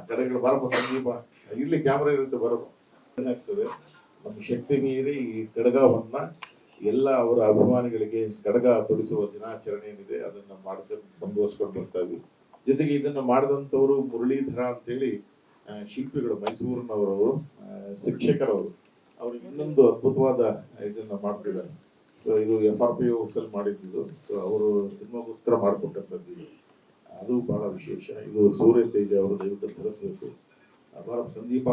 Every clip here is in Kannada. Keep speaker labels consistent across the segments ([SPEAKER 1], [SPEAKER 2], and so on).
[SPEAKER 1] ಕಡೆಗಳು ಬರಪ್ಪ ಸಂದೀಪ, ಇಲ್ಲಿ ಕ್ಯಾಮ್ರಾ ಇರುತ್ತೆ ಬರಪ್ಪ. ಏನಾಗ್ತದೆ, ನಮ್ಮ ಶಕ್ತಿ ಮೀರಿ ಈ ಖಡ್ಗವನ್ನ ಎಲ್ಲ ಅವರ ಅಭಿಮಾನಿಗಳಿಗೆ ಖಡ್ಗ ತೊಡಿಸುವ ದಿನಾಚರಣೆ ಏನಿದೆ ಅದನ್ನ ಮಾಡ್ಕೊಂಡು ಮುಂದುವರ್ಸ್ಕೊಂಡು ಬರ್ತಾ ಇದ್ವಿ. ಜೊತೆಗೆ ಇದನ್ನ ಮಾಡಿದಂಥವ್ರು ಮುರಳೀಧರ ಅಂತೇಳಿ ಶಿಲ್ಪಿಗಳು, ಮೈಸೂರಿನವರು, ಶಿಕ್ಷಕರವರು, ಅವರು ಇನ್ನೊಂದು ಅದ್ಭುತವಾದ ಇದನ್ನ ಮಾಡ್ತಿದ್ದಾರೆ. ಸೊ ಇದು FRPO ಸೆಲ್ ಮಾಡಿದ್ದು, ಸೊ ಅವರು ಸಿನಿಮಾಗೋಸ್ಕರ ಮಾಡಿಕೊಟ್ಟಂಥದ್ದು ಇದು. ಅದು ಬಹಳ ವಿಶೇಷ. ಇದು ಸೂರ್ಯ ತೇಜ ಅವರು, ದಯವಿಟ್ಟು ತರಿಸ್ಬೇಕು. ಬಹಳ ಸಂದೀಪ,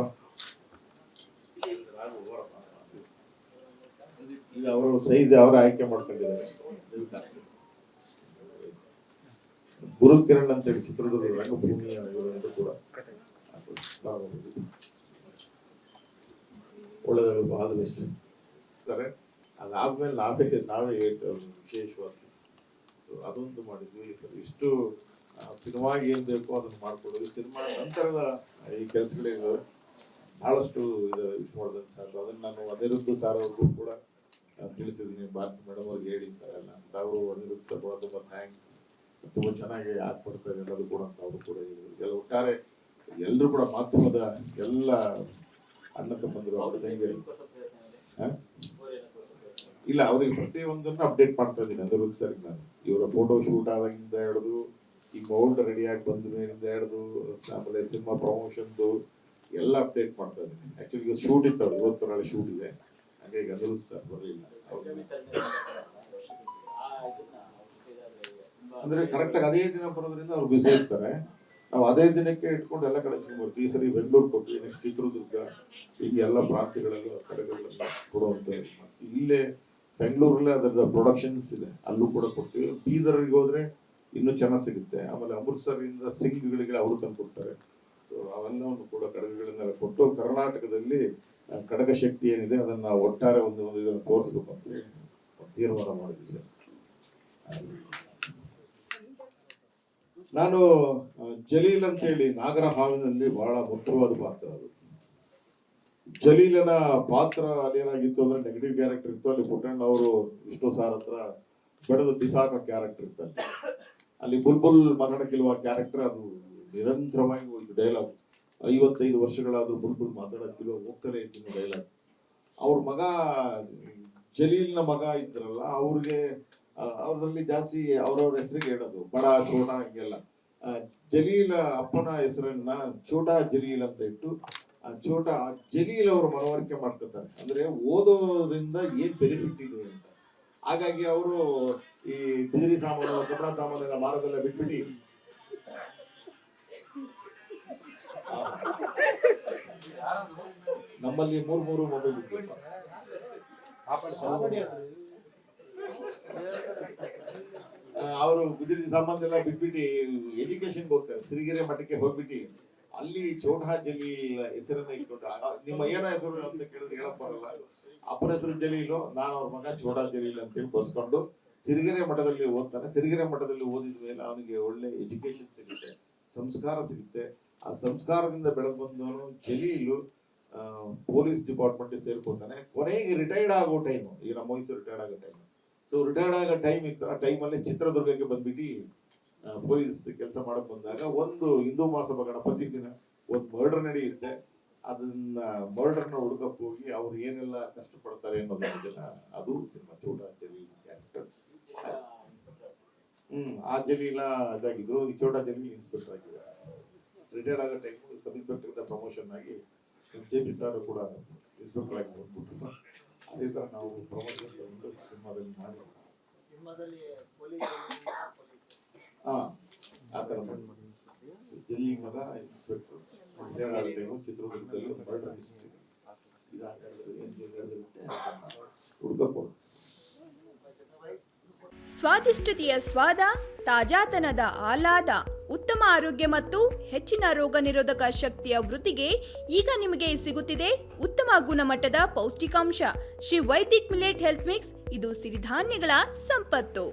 [SPEAKER 1] ಈಗ ಅವರು ಸೈಜ್ ಅವರ ಆಯ್ಕೆ ಮಾಡ್ಕೊಂಡಿದ್ದಾರೆ. ಗುರುಕಿರಣ್ ಅಂತೇಳಿ ಚಿತ್ರದುರ್ಗ ರಂಗಭೂಮಿಯ ಕೂಡ ಒಳ್ಳೆದಾಗ ಆದ ಬೆಸ್ಟ್. ಅದಾದ್ಮೇಲೆ ನಾವೇ ಹೇಳ್ತೇವೆ ವಿಶೇಷವಾಗಿ. ಸೊ ಅದೊಂದು ಮಾಡಿದ್ವಿ ಸರ್. ಇಷ್ಟು ಸಿನಿಮಾಗೆ ಏನ್ ಬೇಕೋ ಅದನ್ನ ಮಾಡ್ಕೊಡೋದು. ಸಿನಿಮಾ ನಂತರದ ಈ ಕೆಲಸಗಳಿವೆ ಬಹಳಷ್ಟು ವಿಷ್ಣುವರ್ಧನ್ ಸರ್, ಅದನ್ನ ನಾನು ಅನಿರುದ್ಧ ಸರ್ ಅವ್ರಿಗೂ ಕೂಡ ತಿಳಿಸಿದ್ದೀನಿ. ಭಾರತಿ ಮೇಡಮ್ ಅವ್ರಿಗೆ ಹೇಳಿದ್ದಾರಲ್ಲ ಅಂತ, ಅವರು ಅನಿರುದ್ಧ ಸರ್ ಕೂಡ ತುಂಬಾ ಥ್ಯಾಂಕ್ಸ್, ತುಂಬಾ ಚೆನ್ನಾಗಿ ಆಗ್ಬಿಡ್ತಾ ಇದೆ ಎಲ್ಲದು ಕೂಡ ಅಂತ ಅವರು ಕೂಡ ಹೇಳಿದ್ರು. ಎಲ್ಲ ಒಟ್ಟಾರೆ ಎಲ್ಲರೂ ಕೂಡ ಮಾಧ್ಯಮದ ಎಲ್ಲ ಅಣ್ಣ ತಮ್ಮಂದಿರು ಅವ್ರ ತಂಗಿಯರು ಇಲ್ಲ, ಅವ್ರಿಗೆ ಪ್ರತಿಯೊಂದನ್ನು ಅಪ್ಡೇಟ್ ಮಾಡ್ತಾ ಇದ್ದೀನಿ ಅನಿರುದ್ಧ ಸರ್. ನಾನು ಇವರ ಫೋಟೋ ಶೂಟ್ ಆದಾಗಿಂದ ಹಿಡಿದು ಈ ಮೌಲ್ಡ್ ರೆಡಿಯಾಗಿ ಬಂದ ಮೇಲಿಂದ ಹಿಡಿದು ಆಮೇಲೆ ಸಿನಿಮಾ ಪ್ರಮೋಷನ್ದು ಎಲ್ಲ ಅಪ್ಡೇಟ್ ಮಾಡ್ತಾ ಇದ್ದೀನಿ. ಆಕ್ಚುಲಿ ಈಗ ಶೂಟ್ ಇತ್ತು, ಅವ್ರು ಇವತ್ತು ನಾಳೆ ಶೂಟ್ ಇದೆ, ಹಾಗಾಗಿ ಅನಿರುದ್ಧ ಸರ್ ಬರಲಿಲ್ಲ. ಅಂದ್ರೆ ಕರೆಕ್ಟ್ ಆಗಿ ಅದೇ ದಿನ ಬರೋದ್ರಿಂದ ಅವ್ರು ಬಿಸಿ ಇರ್ತಾರೆ. ನಾವು ಅದೇ ದಿನಕ್ಕೆ ಇಟ್ಕೊಂಡು ಎಲ್ಲ ಕಡೆ ಬರ್ತೀವಿ. ಈ ಸರಿ ಬೆಂಗಳೂರು ಕೊಟ್ವಿ, ನೆಕ್ಸ್ಟ್ ಚಿತ್ರದುರ್ಗ, ಈಗ ಎಲ್ಲ ಪ್ರಾಂತ್ಯಗಳೆಲ್ಲ ಕಡೆಗಳೆಲ್ಲ ಕೊಡುವಂತ. ಇಲ್ಲೇ ಬೆಂಗಳೂರಲ್ಲೇ ಅದರದ ಪ್ರೊಡಕ್ಷನ್ಸ್ ಇದೆ, ಅಲ್ಲೂ ಕೂಡ ಕೊಡ್ತೀವಿ. ಬೀದರ್ಗೆ ಹೋದ್ರೆ ಇನ್ನೂ ಚೆನ್ನಾಗಿ ಸಿಗುತ್ತೆ. ಆಮೇಲೆ ಅಮೃತ್ಸರಿಂದ ಸಿಂಗ್ಗಳಿಗೆ ಅವರು ತಂದು ಕೊಡ್ತಾರೆ. ಸೊ ಅವೆಲ್ಲವನ್ನು ಕೂಡ ಕಡಗಗಳನ್ನೆಲ್ಲ ಕೊಟ್ಟು ಕರ್ನಾಟಕದಲ್ಲಿ ಕಡಗ ಶಕ್ತಿ ಏನಿದೆ ಅದನ್ನ ಒಟ್ಟಾರೆ ಒಂದು ಇದನ್ನು ತೋರಿಸ್ಬೇಕು ಅಂತ ಹೇಳಿ ತೀರ್ಮಾನ ಮಾಡಿದ್ವಿ ಸರ್. ನಾನು ಜಲೀಲ್ ಅಂತ ಹೇಳಿ ನಾಗರಹಾವಿನಲ್ಲಿ ಬಹಳ ಮುಖ್ಯವಾದ ಪಾತ್ರ. ಅದು ಜಲೀಲನ ಪಾತ್ರ ಅಲ್ಲೇನಾಗಿತ್ತು ಅಂದ್ರೆ ನೆಗೆಟಿವ್ ಕ್ಯಾರೆಕ್ಟರ್ ಇತ್ತು. ಅಲ್ಲಿ ಪುಟ್ಟಣ್ಣ ಅವರು ವಿಷ್ಣು ಸಾರ್ ಹತ್ರ ಬೆಳೆದ ಬಿಸಾಕ ಕ್ಯಾರೆಕ್ಟರ್ ಇತ್ತು. ಅಲ್ಲಿ ಬುಲ್ಬುಲ್ ಮಾತಾಡಕ್ಕಿಲ್ವ ಕ್ಯಾರೆಕ್ಟರ್, ಅದು ನಿರಂತರವಾಗಿ ಒಂದು ಡೈಲಾಗ್. 55 ವರ್ಷಗಳಾದ್ರೂ ಬುಲ್ಬುಲ್ ಮಾತಾಡಕ್ಕಿಲ್ವ ಹೋಗ್ತಾನೆ ಇದ್ದೀನಿ ಡೈಲಾಗ್. ಅವ್ರ ಮಗ ಜಲೀಲ್ನ ಮಗ ಇದ್ರಲ್ಲ, ಅವ್ರಿಗೆ ಅವ್ರಲ್ಲಿ ಜಾಸ್ತಿ ಅವ್ರವ್ರ ಹೆಸರಿಗೆ ಹೇಳೋದು ಬಡ ಚೋಟ ಹಿಂಗೆಲ್ಲ. ಜಲೀಲ ಅಪ್ಪನ ಹೆಸರನ್ನ ಚೋಟಾ ಜಲೀಲ್ ಅಂತ ಇಟ್ಟು ಚೋಟಾ ಜಲೀಲ್ ಅವರು ಮನವರಿಕೆ ಮಾಡ್ಕೊತಾರೆ. ಅಂದ್ರೆ ಓದೋದ್ರಿಂದ ಏನ್ ಬೆನಿಫಿಟ್ ಇದೆ ಅಂತ. ಹಾಗಾಗಿ ಅವರು ಈ ಬಿದಿರಿ ಸಾಮಾನು, ಕಬ್ಬಣ ಸಾಮಾನೆಲ್ಲ ಮಾರೋದೆಲ್ಲ ಬಿಟ್ಬಿಟ್ಟು ನಮ್ಮಲ್ಲಿ ಮೂರು ಮೊಬೈಲ್ ಇತ್ತು. ಅವರು ಬಿದಿರಿ ಸಾಮಾನ್ ಎಲ್ಲ ಬಿಟ್ಬಿಟ್ಟು ಎಜುಕೇಶನ್ಗೆ ಹೋಗ್ತಾರೆ. ಸಿರಿಗೆರೆ ಮಠಕ್ಕೆ ಹೋಗ್ಬಿಟ್ಟು ಅಲ್ಲಿ ಚೋಟಾ ಜಲೀಲ್ ಹೆಸರನ್ನ ಇಟ್ಕೊಂಡು, ನಿಮ್ಮ ಏನ ಹೆಸರು ಅಂತ ಕೇಳಿದ್ರೆ ಹೇಳಕ್ ಬರಲ್ಲ. ಅಪ್ಪನ ಹೆಸರು ಜಲೀಲು, ನಾನು ಅವ್ರ ಮಗ ಚೋಟಾ ಜಲೀಲ್ ಅಂತೇಳಿ ಬರ್ಸ್ಕೊಂಡು ಸಿರಿಗೆರೆ ಮಠದಲ್ಲಿ ಓದ್ತಾನೆ. ಸಿರಿಗೆರೆ ಮಠದಲ್ಲಿ ಓದಿದ ಮೇಲೆ ಅವನಿಗೆ ಒಳ್ಳೆ ಎಜುಕೇಶನ್ ಸಿಗುತ್ತೆ, ಸಂಸ್ಕಾರ ಸಿಗುತ್ತೆ. ಆ ಸಂಸ್ಕಾರದಿಂದ ಬೆಳೆದು ಬಂದವನು ಜಲೀಲು ಪೊಲೀಸ್ ಡಿಪಾರ್ಟ್ಮೆಂಟ್ ಸೇರ್ಕೊತಾನೆ. ಕೊನೆಗೆ ರಿಟೈರ್ಡ್ ಆಗೋ ಟೈಮ್, ಈಗ ನಮ್ಮ ವಯಸ್ಸು ರಿಟೈರ್ಡ್ ಆಗೋ ಟೈಮ್. ಸೊ ರಿಟೈರ್ಡ್ ಆಗೋ ಟೈಮ್ ಇತ್ತು. ಆ ಟೈಮಲ್ಲಿ ಚಿತ್ರದುರ್ಗಕ್ಕೆ ಬಂದ್ಬಿಟ್ಟು ಪೊಲೀಸ್ ಕೆಲಸ ಮಾಡಕ್ ಬಂದಾಗ ಒಂದು ಹಿಂದೂ ಮಹಾಸಭಾ ಗಣಪತಿ ದಿನ ಒಂದು ಮರ್ಡರ್ ನಡೆಯುತ್ತೆ. ಅದನ್ನ ಮರ್ಡರ್ನ ಹುಡುಕಕ್ಕೆ ಹೋಗಿ ಅವ್ರು ಏನೆಲ್ಲ ಕಷ್ಟ ಪಡ್ತಾರೆ ಅನ್ನೋದನ್ನ ಅದು ಸಿನಿಮಾ ಚೋಟಾ ಜಲೀಲ್ ಕ್ಯಾರೆಕ್ಟರ್. ಆ ಜಲೀಲ ಇದಾಗಿದ್ರು. ಈ ಚೋಟಾ ಜಲೀಲ್ ಇನ್ಸ್ಪೆಕ್ಟರ್ ಆಗಿದ್ದಾರೆ. ರಿಟೈರ್ಡ್ ಆಗೋ ಟೈಮ್ ಸಬ್ ಇನ್ಸ್ಪೆಕ್ಟರ್ ಪ್ರಮೋಷನ್ ಆಗಿ JP ಸರ್ ಕೂಡ ಇನ್ಸ್ಪೆಕ್ಟರ್ ಆಗಿ ಬಂದ್ಬಿಟ್ಟು ಅದೇ ತರ ನಾವು ಪ್ರಮೋಷನ್ ಸಿನಿಮಾದಲ್ಲಿ ಮಾಡಿ ಆ ತರ ಜಲ್ಲಿ ಮಗ ಇನ್ಸ್ಪೆಕ್ಟರ್ ಚಿತ್ರದುರ್ಗದಲ್ಲಿ ಒಂದು ಮರ್ಡರ್ ಹಿಸ್ಟ್ರಿ ಹುಡುಕಬಹುದು.
[SPEAKER 2] ಸ್ವಾದಿಷ್ಟತೆಯ ಸ್ವಾದ, ತಾಜಾತನದ ಆಹ್ಲಾದ, ಉತ್ತಮ ಆರೋಗ್ಯ ಮತ್ತು ಹೆಚ್ಚಿನ ರೋಗ ನಿರೋಧಕ ಶಕ್ತಿಯ ವೃದ್ಧಿಗೆ ಈಗ ನಿಮಗೆ ಸಿಗುತ್ತಿದೆ ಉತ್ತಮ ಗುಣಮಟ್ಟದ ಪೌಷ್ಟಿಕಾಂಶ Shri Vaidik millet health mix. ಇದು ಸಿರಿಧಾನ್ಯಗಳ ಸಂಪತ್ತು.